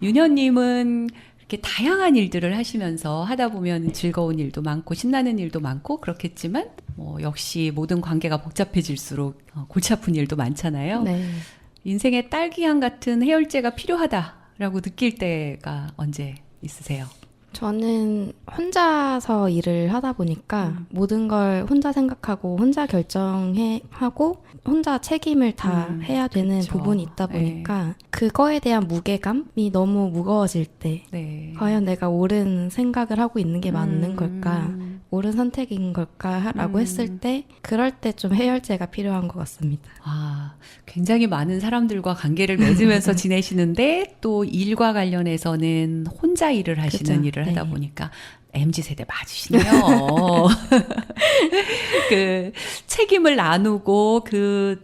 윤현님은 이렇게 다양한 일들을 하시면서 하다 보면 즐거운 일도 많고 신나는 일도 많고 그렇겠지만 뭐 역시 모든 관계가 복잡해질수록 골치 아픈 일도 많잖아요. 네. 인생에 딸기향 같은 해열제가 필요하다라고 느낄 때가 언제 있으세요? 저는 혼자서 일을 하다 보니까 모든 걸 혼자 생각하고 혼자 결정하고 혼자 책임을 다 해야 되는 그쵸. 부분이 있다 보니까 그거에 대한 무게감이 너무 무거워질 때 네. 과연 내가 옳은 생각을 하고 있는 게 맞는 걸까? 옳은 선택인 걸까라고 했을 때 그럴 때 좀 해열제가 필요한 것 같습니다. 아, 굉장히 많은 사람들과 관계를 맺으면서 지내시는데 또 일과 관련해서는 혼자 일을 하시는 그죠. 일을 하다 네. 보니까 MZ세대 맞으시네요. 그 책임을 나누고 그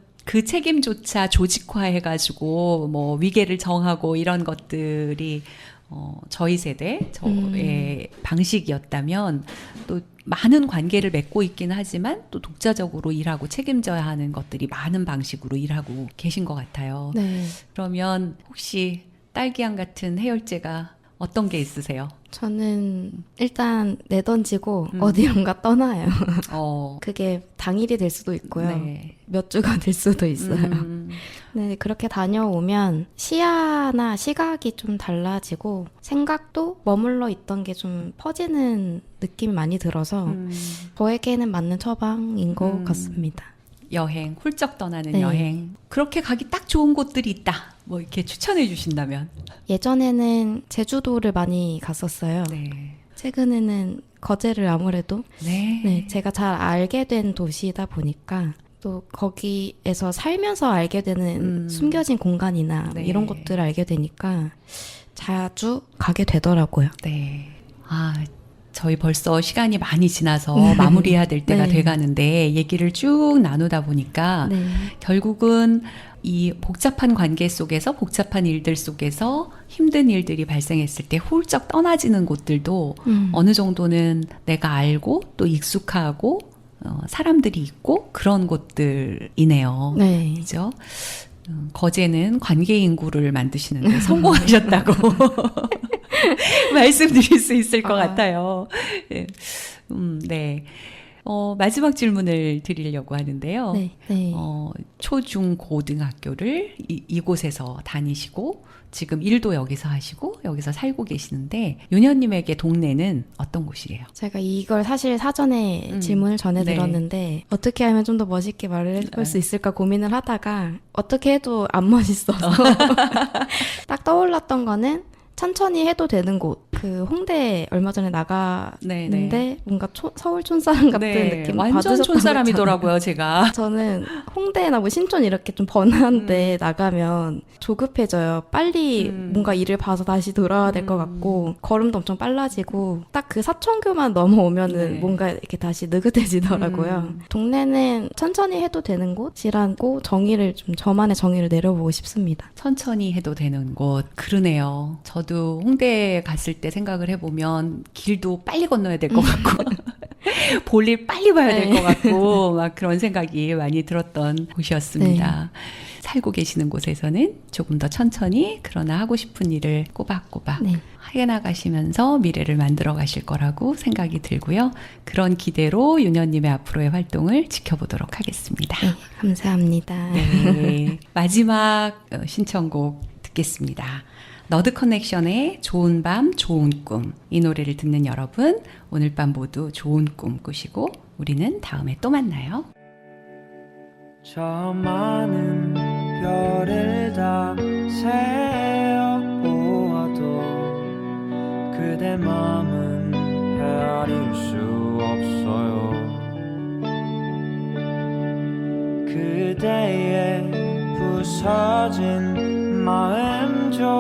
책임조차 조직화해가지고 뭐 위계를 정하고 이런 것들이 저희 세대, 저의 방식이었다면 또 많은 관계를 맺고 있긴 하지만 또 독자적으로 일하고 책임져야 하는 것들이 많은 방식으로 일하고 계신 것 같아요. 네. 그러면 혹시 딸기향 같은 해열제가 어떤 게 있으세요? 저는 일단 내던지고 어디론가 떠나요. 그게 당일이 될 수도 있고요. 네. 몇 주가 될 수도 있어요. 네, 그렇게 다녀오면 시야나 시각이 좀 달라지고 생각도 머물러 있던 게 좀 퍼지는 느낌이 많이 들어서 저에게는 맞는 처방인 것 같습니다. 여행, 훌쩍 떠나는 네. 여행. 그렇게 가기 딱 좋은 곳들이 있다. 뭐 이렇게 추천해 주신다면. 예전에는 제주도를 많이 갔었어요. 네. 최근에는 거제를 아무래도 네. 네, 제가 잘 알게 된 도시이다 보니까 또 거기에서 살면서 알게 되는 숨겨진 공간이나 네. 이런 것들을 알게 되니까 자주 가게 되더라고요. 네. 아, 저희 벌써 시간이 많이 지나서 마무리해야 될 때가 네. 돼가는데 얘기를 쭉 나누다 보니까 네. 결국은 이 복잡한 관계 속에서 복잡한 일들 속에서 힘든 일들이 발생했을 때 훌쩍 떠나지는 곳들도 어느 정도는 내가 알고 또 익숙하고 사람들이 있고 그런 곳들이네요. 네. 그죠? 거제는 관계 인구를 만드시는데 성공하셨다고 말씀드릴 수 있을 것 같아요. 네. 네. 마지막 질문을 드리려고 하는데요. 네. 네. 초, 중, 고등학교를 이곳에서 다니시고 지금 일도 여기서 하시고 여기서 살고 계시는데 윤현님에게 동네는 어떤 곳이래요? 제가 이걸 사실 사전에 질문을 전해 네. 들었는데 어떻게 하면 좀 더 멋있게 말을 해볼 수 있을까 고민을 하다가 어떻게 해도 안 멋있어서 딱 떠올랐던 거는 천천히 해도 되는 곳. 그 홍대 얼마 전에 나갔는데 네네. 뭔가 서울 촌사람 같은 네, 느낌 완전 받으셨던 촌사람이더라고요, 제가. 저는 홍대나 뭐 신촌 이렇게 좀 번화한데 나가면 조급해져요. 빨리 뭔가 일을 봐서 다시 돌아와야 될 것 같고 걸음도 엄청 빨라지고 딱 그 사천교만 넘어오면은 네. 뭔가 이렇게 다시 느긋해지더라고요. 동네는 천천히 해도 되는 곳이라고 정의를 좀 저만의 정의를 내려보고 싶습니다. 천천히 해도 되는 곳. 그러네요. 저도 홍대에 갔을 때 생각을 해보면 길도 빨리 건너야 될 것 같고 볼일 빨리 봐야 될 것 같고 막 그런 생각이 많이 들었던 곳이었습니다. 살고 계시는 곳에서는 조금 더 천천히 그러나 하고 싶은 일을 꼬박꼬박 네. 해나가시면서 미래를 만들어 가실 거라고 생각이 들고요. 그런 기대로 윤현님의 앞으로의 활동을 지켜보도록 하겠습니다. 네, 감사합니다. 네. 마지막 신청곡 듣겠습니다. 너드 커넥션의 좋은 밤 좋은 꿈. 이 노래를 듣는 여러분 오늘 밤 모두 좋은 꿈 꾸시고 우리는 다음에 또 만나요. 저 많은 별을 다 세어보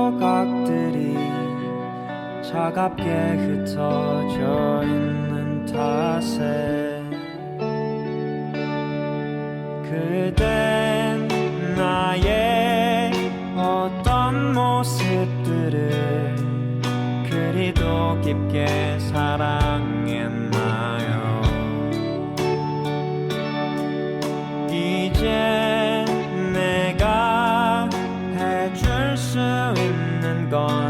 조각들이 차갑게 흩어져 있는 탓에 그댄 나의 어떤 모습들을 그리도 깊게 사랑했나요? 이제 내가 해줄 수 있는 건